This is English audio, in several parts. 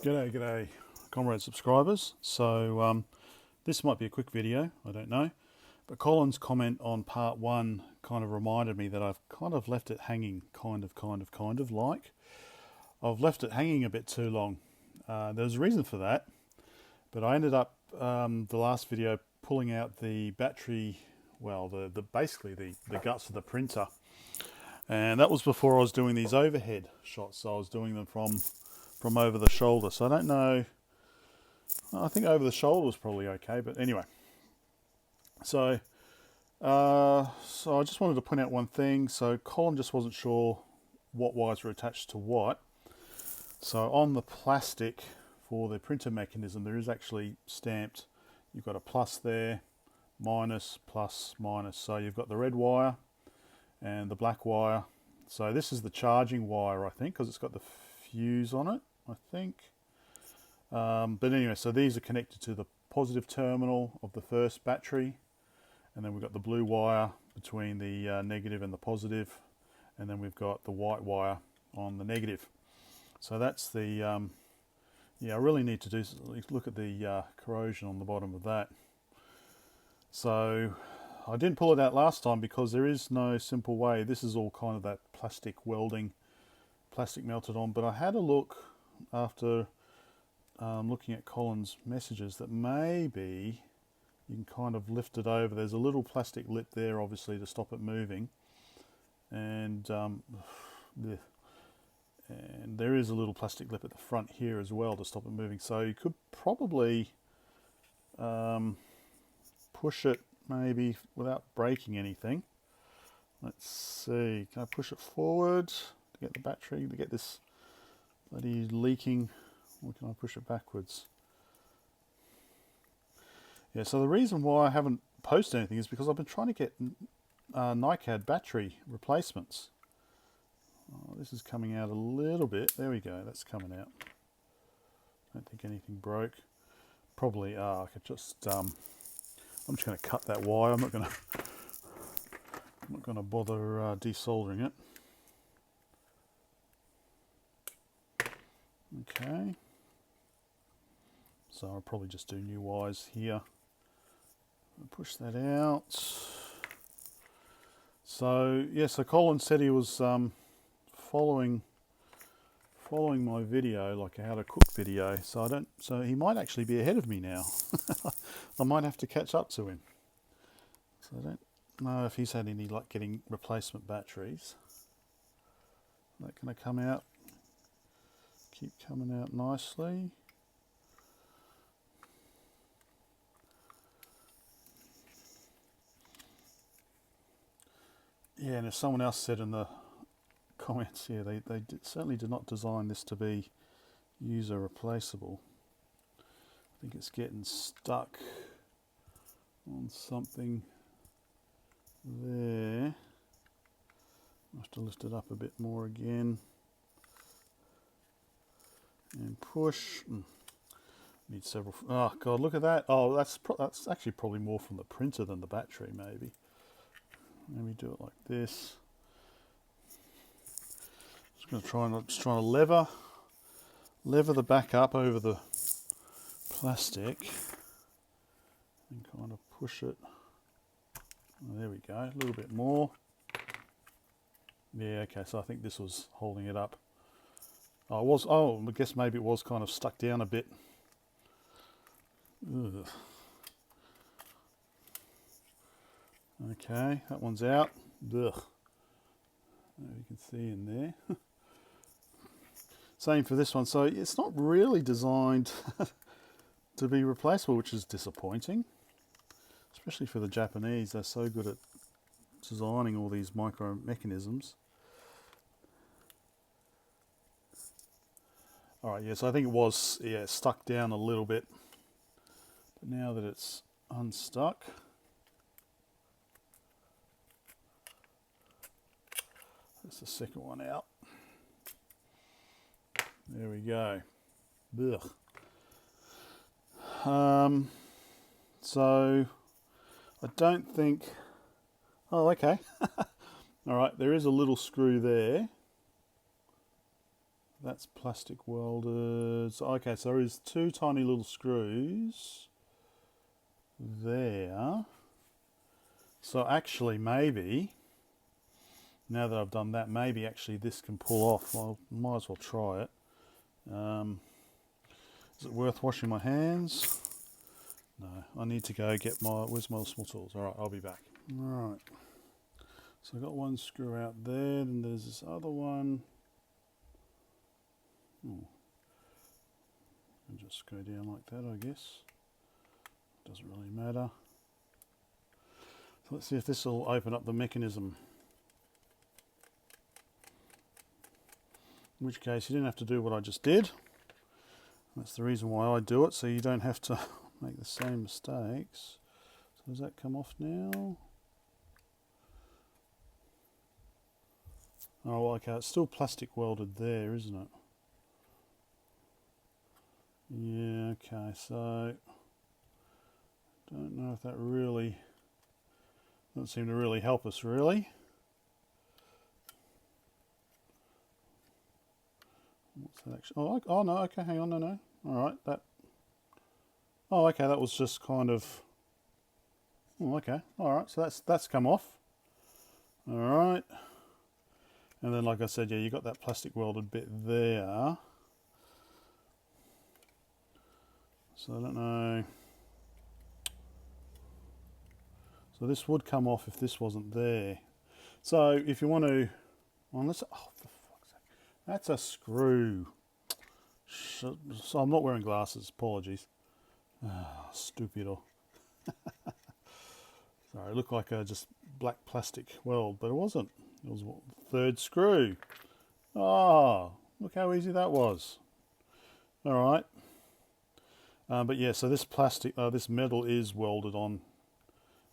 G'day, comrade subscribers. So this might be a quick video, I don't know. But Colin's comment on part one kind of reminded me that I've kind of left it hanging, kind of like. I've left it hanging a bit too long. There's a reason for that, but I ended up, the last video, pulling out the battery, well, basically the guts of the printer. And that was before I was doing these overhead shots, so I was doing them from over the shoulder. So I don't know, I think over the shoulder was probably okay, but anyway. So I just wanted to point out one thing. So Colin just wasn't sure what wires were attached to what. So on the plastic for the printer mechanism, there is actually stamped, you've got a plus there, minus, plus, minus. So you've got the red wire and the black wire. So this is the charging wire, I think, because it's got the fuse on it, I think. But anyway, so these are connected to the positive terminal of the first battery, and then we've got the blue wire between the negative and the positive, and then we've got the white wire on the negative. So that's the, yeah, I really need to do, look at the corrosion on the bottom of that. So I didn't pull it out last time because there is no simple way. This is all kind of that plastic welding, plastic melted on, but I had a look after looking at Colin's messages that maybe you can kind of lift it over. There's a little plastic lip there, obviously, to stop it moving, and there is a little plastic lip at the front here as well to stop it moving. So you could probably push it maybe without breaking anything. Let's see, can I push it forward to get the battery, to get this bloody leaking, or can I push it backwards? Yeah, so the reason why I haven't posted anything is because I've been trying to get NiCad battery replacements. Oh, this is coming out a little bit. There we go, that's coming out. I don't think anything broke. Probably, I could just, I'm just going to cut that wire. I'm not going to bother desoldering it. Okay. So I'll probably just do new wires here. Push that out. So yeah, so Colin said he was following my video, like a how to cook video. So he might actually be ahead of me now. I might have to catch up to him. So I don't know if he's had any luck getting replacement batteries. Is that going to come out? Keep coming out nicely. Yeah, and as someone else said in the comments here, they certainly did not design this to be user replaceable. I think it's getting stuck on something there. I have to lift it up a bit more again and push. Need several. Oh god, look at that! Oh, that's actually probably more from the printer than the battery, maybe. Maybe do it like this. Just trying to lever the back up over the plastic and kind of push it. Oh, there we go, a little bit more. Yeah, okay, so I think this was holding it up. Oh, I guess maybe it was kind of stuck down a bit. Ugh. Okay, that one's out. Ugh. You can see in there. Same for this one. So it's not really designed to be replaceable, which is disappointing. Especially for the Japanese, they're so good at designing all these micro mechanisms. Alright, yeah, so I think it was stuck down a little bit. But now that it's unstuck, that's the second one out. There we go. Ugh. So I don't think. Oh, okay. All right. There is a little screw there. That's plastic welded. So, okay, so there is 2 tiny little screws there. So actually maybe, now that I've done that, maybe actually this can pull off. Well, might as well try it. Is it worth washing my hands? No, I need to go get my, where's my small tools? All right, I'll be back. All right, so I've got 1 screw out there, and there's this other one. And just go down like that, I guess. Doesn't really matter. So let's see if this will open up the mechanism. In which case you didn't have to do what I just did. That's the reason why I do it, so you don't have to make the same mistakes. So does that come off now? Oh, okay, it's still plastic welded there, isn't it? Yeah, okay, so don't know if that really doesn't seem to really help us really. What's that actually? Oh no, okay, hang on, no. Alright, that. Oh, okay, that was just kind of. Oh, okay, alright, so that's come off. Alright. And then, like I said, yeah, you got that plastic welded bit there. So I don't know. So this would come off if this wasn't there. So if you want to, well, let's, oh, for fuck's sake, that's a screw. So I'm not wearing glasses. Apologies. Stupido. Sorry, it looked like a just black plastic weld, but it wasn't. It was the 3rd screw. Oh, look how easy that was. All right. But yeah, so this plastic, this metal is welded on.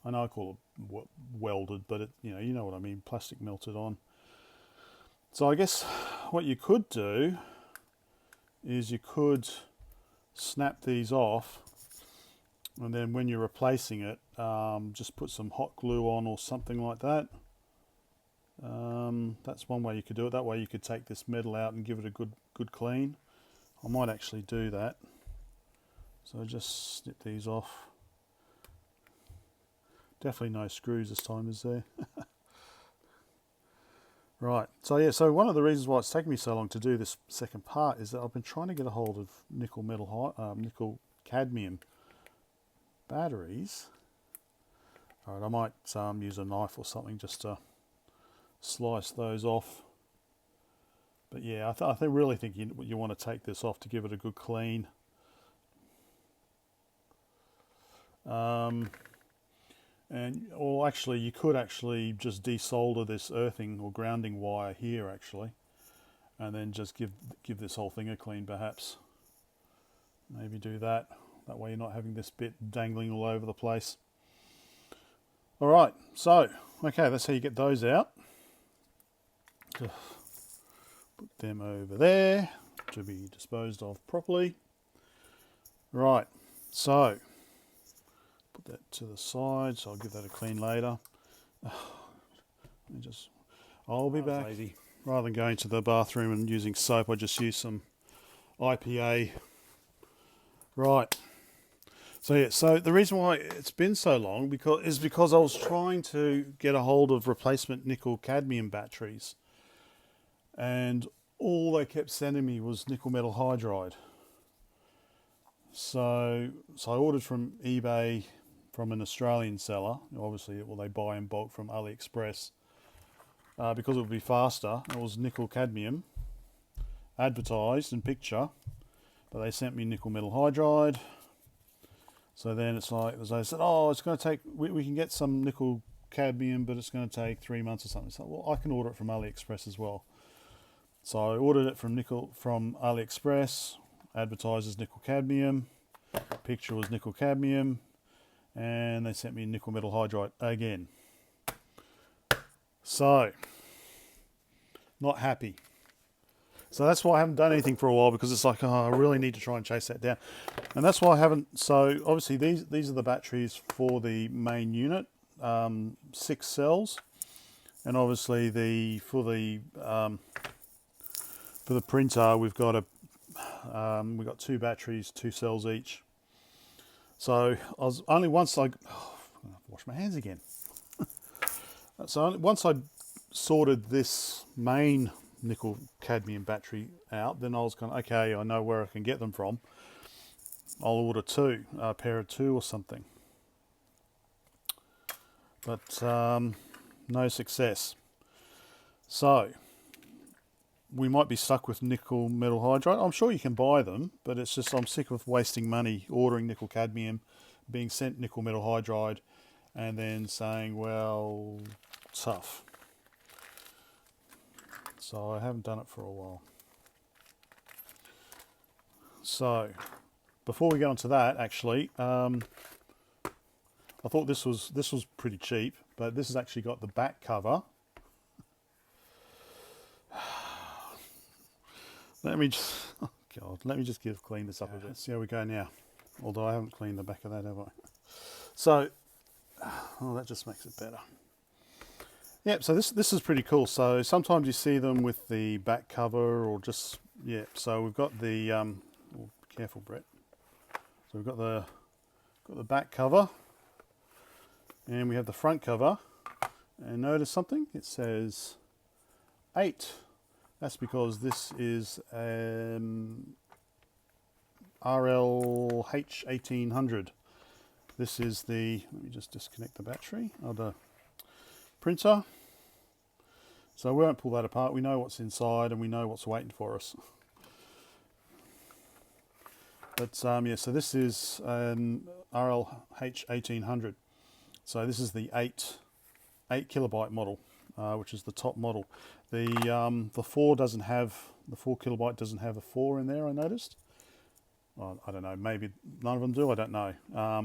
I know I call it welded, but it, you know what I mean, plastic melted on. So I guess what you could do is you could snap these off, and then when you're replacing it, just put some hot glue on or something like that. That's one way you could do it. That way you could take this metal out and give it a good clean. I might actually do that. So just snip these off. Definitely no screws this time, is there? Right, so yeah, so one of the reasons why it's taken me so long to do this second part is that I've been trying to get a hold of nickel cadmium batteries. Alright, I might use a knife or something just to slice those off. But yeah, I really think you want to take this off to give it a good clean. Or actually, you could actually just desolder this earthing or grounding wire here actually, and then just give this whole thing a clean perhaps. Maybe do that. That way you're not having this bit dangling all over the place. All right, so okay, that's how you get those out. Put them over there to be disposed of properly. Right, so put that to the side, so I'll give that a clean later. I'll be back. Lazy. Rather than going to the bathroom and using soap, I just use some IPA. Right. So yeah, so the reason why it's been so long is because I was trying to get a hold of replacement nickel cadmium batteries, and all they kept sending me was nickel metal hydride. So I ordered from eBay from an Australian seller. Obviously, well, they buy in bulk from AliExpress because it would be faster. It was nickel cadmium advertised in picture, but they sent me nickel metal hydride. So then it's like, as I said, oh, it's going to take, we can get some nickel cadmium, but it's going to take 3 months or something. So, well, I can order it from AliExpress as well. So I ordered it from AliExpress, advertises nickel cadmium, picture was nickel cadmium, and they sent me nickel metal hydride again. So, not happy. So that's why I haven't done anything for a while, because it's like, oh, I really need to try and chase that down. And that's why I haven't. So obviously these are the batteries for the main unit, 6 cells, and obviously for the For the printer, we've got two batteries, 2 cells each. So I was only once I wash my hands again. So once I sorted this main nickel cadmium battery out, then I was kind of, okay, I know where I can get them from. I'll order two, a pair of two or something. But no success. So we might be stuck with nickel metal hydride. I'm sure you can buy them, but it's just I'm sick of wasting money ordering nickel cadmium, being sent nickel metal hydride, and then saying, well, tough. So I haven't done it for a while. So before we get onto that, actually, I thought this was pretty cheap, but this has actually got the back cover. Let me just, oh God, let me just clean this up a bit. Let's see how we go now. Although I haven't cleaned the back of that, have I? So, oh, that just makes it better. Yep, so this is pretty cool. So sometimes you see them with the back cover or just, yeah. So we've got the, oh, be careful, Brett. So we've got the back cover, and we have the front cover. And notice something, it says 8. That's because this is RL-H1400. This is the, let me just disconnect the battery of the printer. So we won't pull that apart. We know what's inside and we know what's waiting for us. But yeah, so this is RL-H1400. So this is the 8 kilobyte model, which is the top model. The 4 doesn't have, the 4 kilobyte doesn't have a 4 in there, I noticed. Well, I don't know, maybe none of them do, I don't know.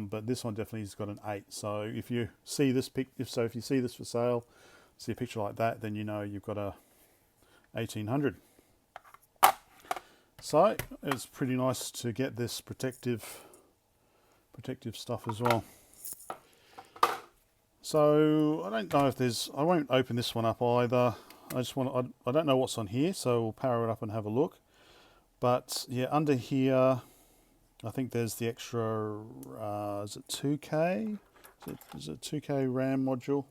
But this one definitely has got an 8. So if you see this if you see this for sale, see a picture like that, then you know you've got a 1800. So it's pretty nice to get this protective stuff as well. So I don't know if there's, I won't open this one up either. I don't know what's on here, so we'll power it up and have a look. But yeah, under here, I think there's the extra, is it 2K? Is it 2K RAM module?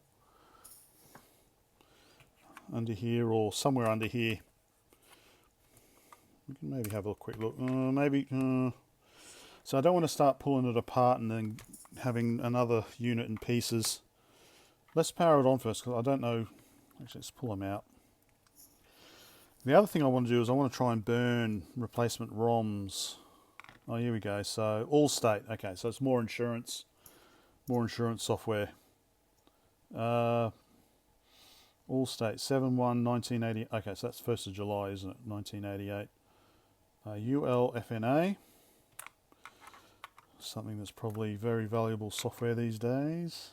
Under here or somewhere under here. We can maybe have a quick look. So I don't want to start pulling it apart and then having another unit in pieces. Let's power it on first, because I don't know. Actually, let's pull them out. The other thing I want to do is I want to try and burn replacement ROMs. Oh, here we go. So Allstate. Okay, so it's more insurance software. Allstate 7/1/1980. Okay, so that's 1st of July, isn't it? 1988. ULFNA. Something that's probably very valuable software these days.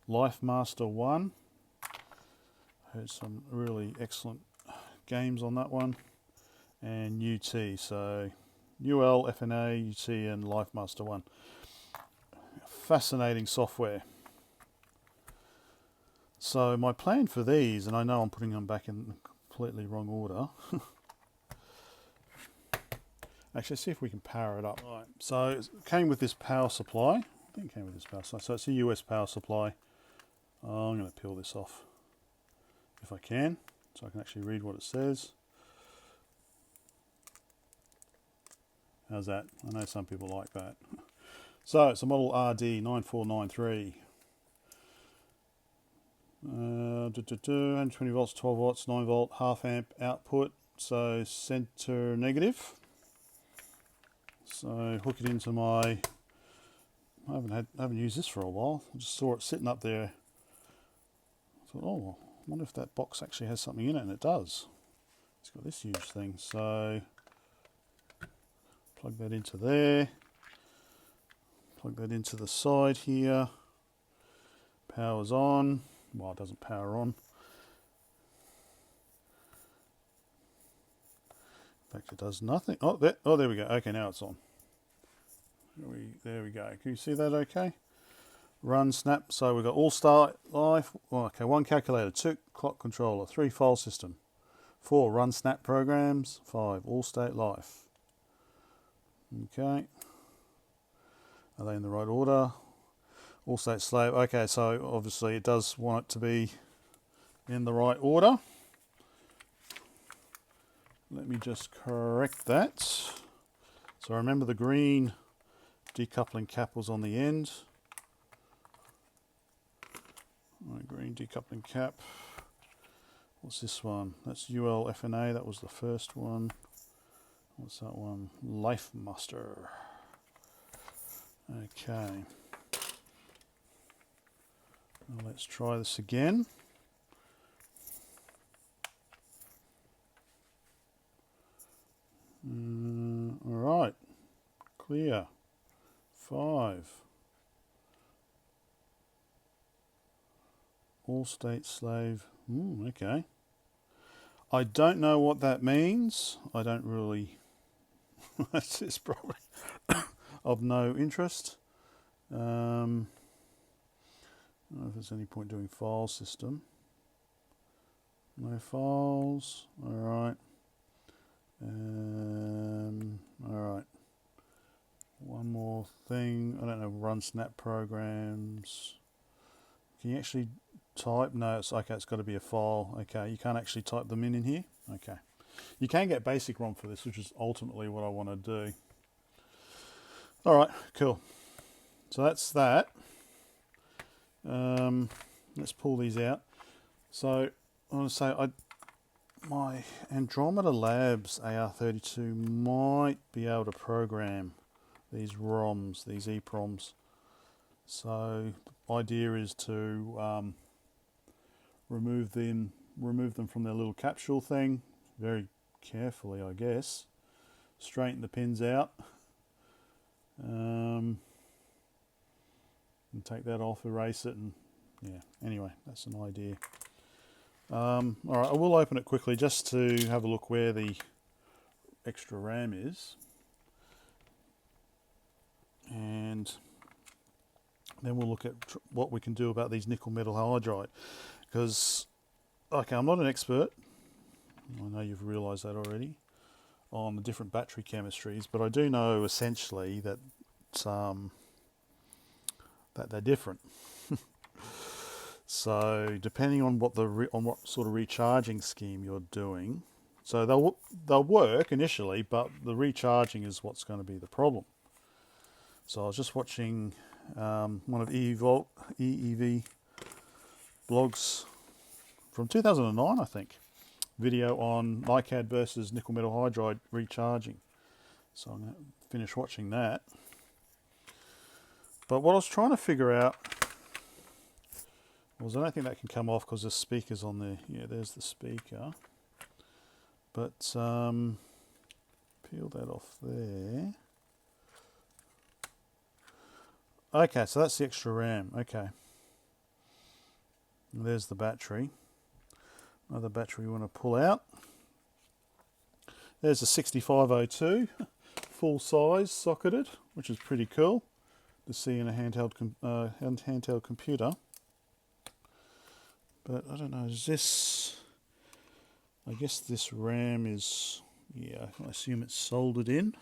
LifeMaster 1. Heard some really excellent games on that one. And UT. So ULFNA, UT, and LifeMaster 1. Fascinating software. So my plan for these, and I know I'm putting them back in completely wrong order. Actually, let's see if we can power it up. Right. So it came with this power supply. I think it came with this power supply. So it's a US power supply. I'm going to peel this off if I can, so I can actually read what it says. How's that? I know some people like that. So it's a model RD9493. 120 volts, 12 watts, 9 volt, half amp output. So center negative. So hook it into my. I haven't used this for a while. I just saw it sitting up there. I thought, oh, I wonder if that box actually has something in it, and it does. It's got this huge thing. So plug that into there. Plug that into the side here. Power's on. Well, it doesn't power on. In fact, it does nothing. Oh, there we go. Okay, now it's on. There we go. Can you see that okay? Run, snap. So we've got All-Star Life. Oh, okay, 1 calculator, 2 clock controller, 3 file system, 4. Run snap programs. 5. All state life. Okay. Are they in the right order? All state slave. Okay, so obviously it does want it to be in the right order. Let me just correct that. So remember the green decoupling cap was on the end. Right, green decoupling cap. What's this one? That's UL-FNA, that was the first one. What's that one? Life Muster. Okay. Now let's try this again. Alright. Clear. 5. All state slave. Okay. I don't know what that means. I don't really. It's probably of no interest. I don't know if there's any point doing file system. No files. Alright. Alright. One more thing. I don't know. Run snap programs. Can you actually type? No, it's okay. It's got to be a file. Okay, you can't actually type them in here. Okay, you can get basic ROM for this, which is ultimately what I want to do. All right, cool. So that's that. Let's pull these out. So I want to say my Andromeda Labs AR32 might be able to program these ROMs, these EEPROMs. So the idea is to remove them from their little capsule thing, very carefully, I guess. Straighten the pins out, and take that off, erase it, and yeah. Anyway, that's an idea. All right, I will open it quickly just to have a look where the extra RAM is, and then we'll look at what we can do about these nickel metal hydride. Because, okay, I'm not an expert. I know you've realised that already on the different battery chemistries, but I do know essentially that that they're different. So depending on what what sort of recharging scheme you're doing, so they'll work initially, but the recharging is what's going to be the problem. So I was just watching one of EEV blogs from 2009, I think, video on NiCad versus nickel metal hydride recharging. So I'm going to finish watching that. But what I was trying to figure out was, I don't think that can come off because the speaker's on there. Yeah, there's the speaker. But peel that off there. Okay, so that's the extra RAM. Okay. And there's the battery. Another battery we want to pull out. There's a 6502, full size, socketed, which is pretty cool to see in a handheld computer. But I don't know, is this, I guess this RAM is, yeah, I assume it's soldered in.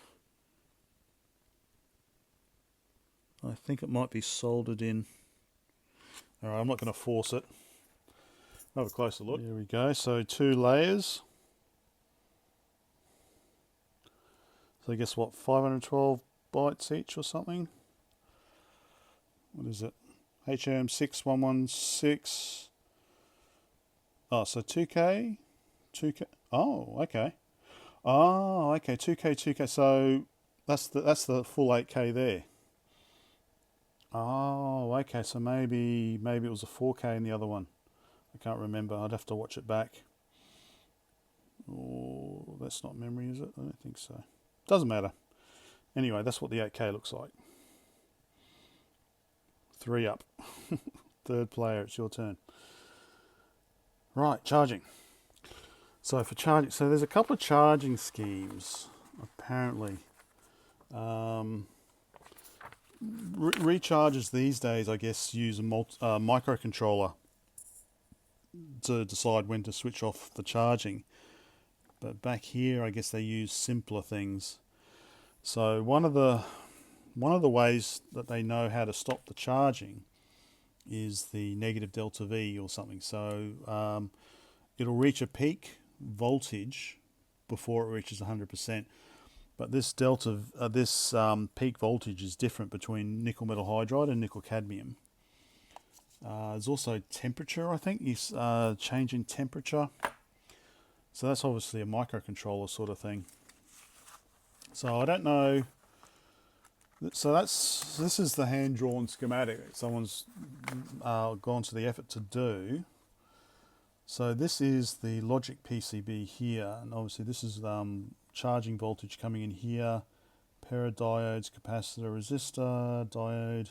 I think it might be soldered in. Alright, I'm not going to force it. Have a closer look. There we go, so 2 layers. So I guess what, 512 bytes each or something? What is it? HM6116. Oh, so 2K? 2K? Oh, okay. Oh, okay, 2K. So that's the full 8K there. Oh, okay, so maybe it was a 4K in the other one. I can't remember. I'd have to watch it back. Oh, that's not memory, is it? I don't think so. Doesn't matter. Anyway, that's what the 8K looks like. 3 up. Third player, it's your turn. Right, charging. So for charging, so there's a couple of charging schemes, apparently. Rechargers these days, I guess, use a microcontroller to decide when to switch off the charging. but back here I guess they use simpler things. So one of the ways that they know how to stop the charging is the negative delta V or something. So it'll reach a peak voltage before it reaches 100%. But this peak voltage is different between nickel metal hydride and nickel cadmium. There's also temperature, I think. Is changing temperature. So that's obviously a microcontroller sort of thing. So I don't know. So this is the hand-drawn schematic that someone's gone to the effort to do. So this is the logic PCB here, and obviously this is charging voltage coming in here, pair of diodes, capacitor, resistor, diode,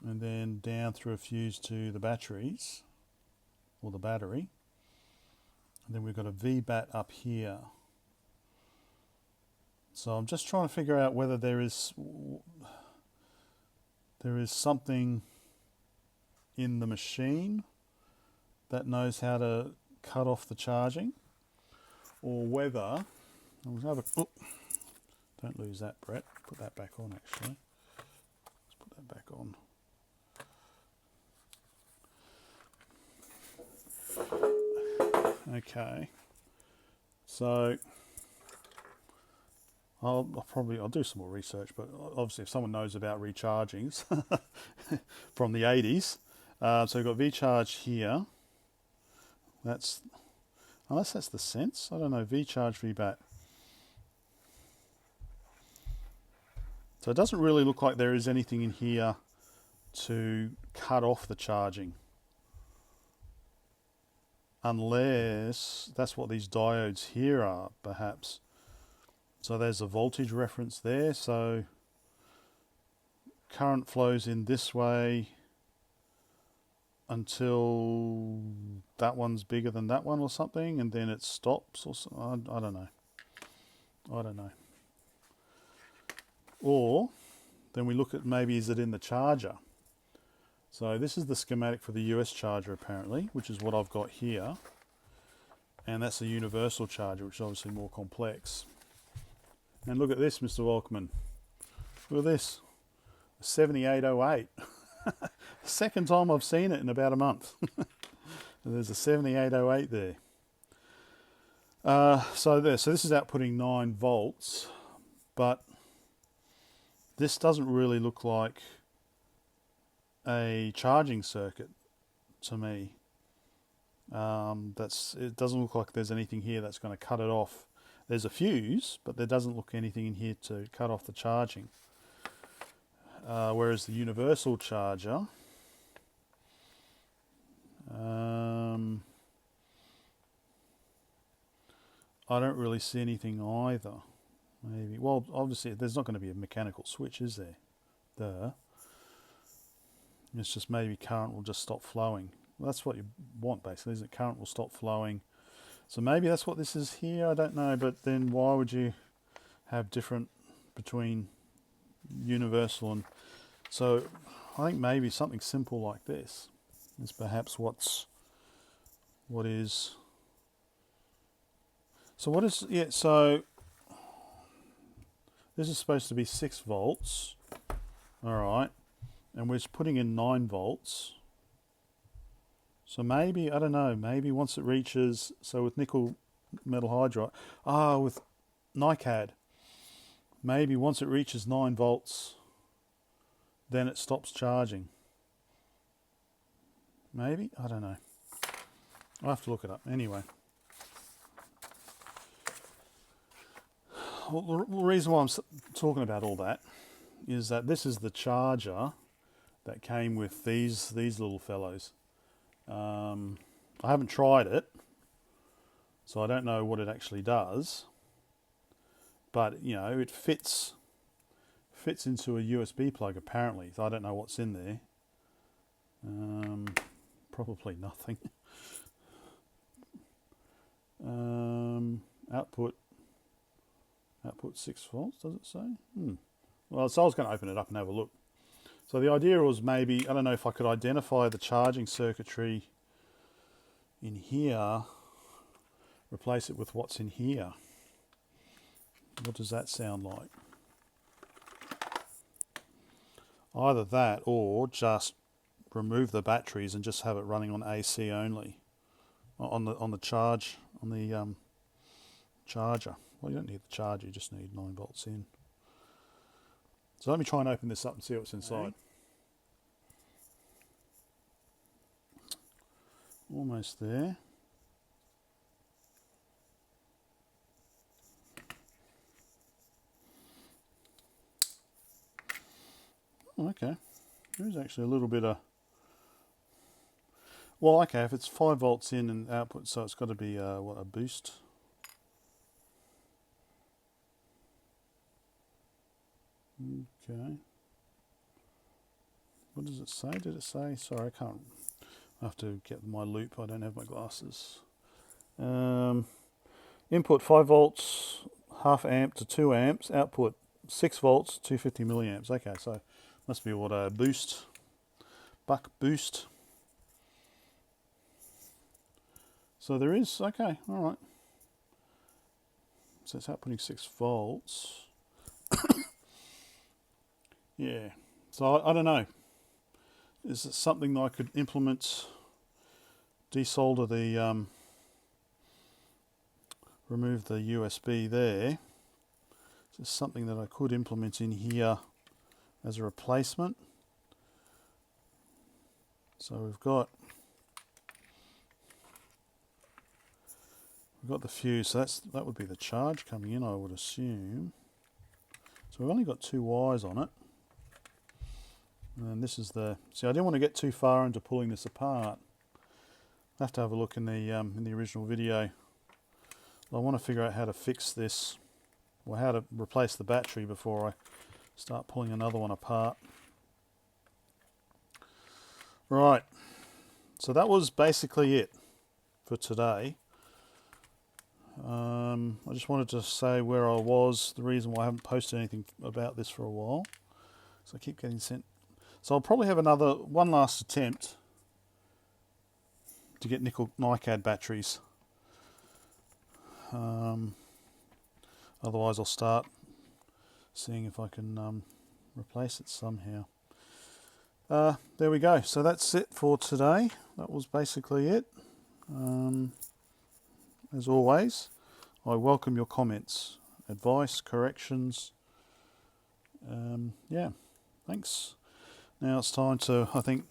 and then down through a fuse to the batteries, or the battery. And then we've got a VBAT up here. So I'm just trying to figure out whether there is something in the machine that knows how to cut off the charging, or whether don't lose that, Brett. Put that back on, actually. Let's put that back on. Okay. So I'll do some more research, but obviously if someone knows about rechargings from the 80s, so we've got V-charge here. Unless that's the sense, I don't know. V-charge, VBAT. So it doesn't really look like there is anything in here to cut off the charging, unless that's what these diodes here are, perhaps. So there's a voltage reference there, so current flows in this way until that one's bigger than that one or something, and then it stops, or something. I don't know. Or then we look at, maybe is it in the charger? So this is the schematic for the US charger apparently, which is what I've got here, and that's a universal charger, which is obviously more complex. And look at this, Mr. Volkman. Look at this, 7808. Second time I've seen it in about a month. There's a 7808 there. So this is outputting 9 volts, but this doesn't really look like a charging circuit to me. It doesn't look like there's anything here that's going to cut it off. There's a fuse, but there doesn't look anything in here to cut off the charging. Whereas the universal charger, I don't really see anything either. Maybe, well, obviously there's not going to be a mechanical switch, is there? It's just maybe current will just stop flowing. Well, that's what you want basically, isn't it? Current will stop flowing. So maybe that's what this is here, I don't know, but then why would you have different between universal and... So I think maybe something simple like this is perhaps what is... So what is... Yeah, so this is supposed to be 6 volts, alright, and we're just putting in 9 volts. So maybe, I don't know, maybe once it reaches, so with nickel metal hydride, with NiCad, maybe once it reaches 9 volts, then it stops charging. Maybe? I don't know. I'll have to look it up. Anyway. Well, the reason why I'm talking about all that is that this is the charger that came with these little fellows. I haven't tried it, so I don't know what it actually does, but you know, it fits into a USB plug apparently, so I don't know what's in there. Probably nothing. Output 6 volts, does it say? Well, so I was going to open it up and have a look. So the idea was maybe, I don't know if I could identify the charging circuitry in here replace it with what's in here. What does that sound like? Either that or just remove the batteries and just have it running on AC only, on the charger. Well, you don't need the charger, you just need 9 volts in. So let me try and open this up and see what's inside. Almost there. Oh, okay, there is actually a little bit of, well, okay, if it's 5 volts in and output, so it's got to be what, a boost. Okay. What does it say? Did it say? Sorry, I can't. I have to get my loop. I don't have my glasses. Input 5 volts, half amp to 2 amps. Output 6 volts, 250 milliamps. Okay, so must be what, a boost, buck boost. So there is, okay, all right. So it's outputting 6 volts. Yeah, so I don't know. Is it something that I could implement, desolder the, remove the USB there? Is this something that I could implement in here as a replacement? So we've got the fuse, so that would be the charge coming in, I would assume. So we've only got 2 wires on it. And this is the, see, I didn't want to get too far into pulling this apart. I have to have a look in the original video. I want to figure out how to fix this, or how to replace the battery before I start pulling another one apart. Right, so that was basically it for today. I just wanted to say where I was, the reason why I haven't posted anything about this for a while. So I keep getting sent. So I'll probably have one last attempt to get nickel NiCad batteries. Otherwise I'll start seeing if I can replace it somehow. There we go. So that's it for today. That was basically it. As always, I welcome your comments, advice, corrections. Yeah, thanks. Now it's time to, I think,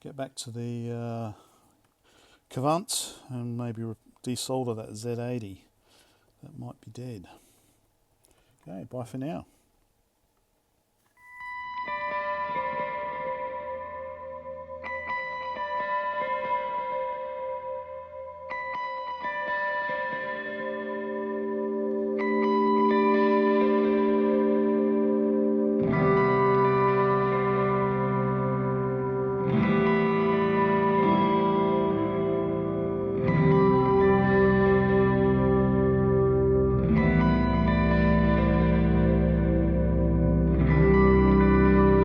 get back to the Cavant and maybe desolder that Z80. That might be dead. Okay, bye for now.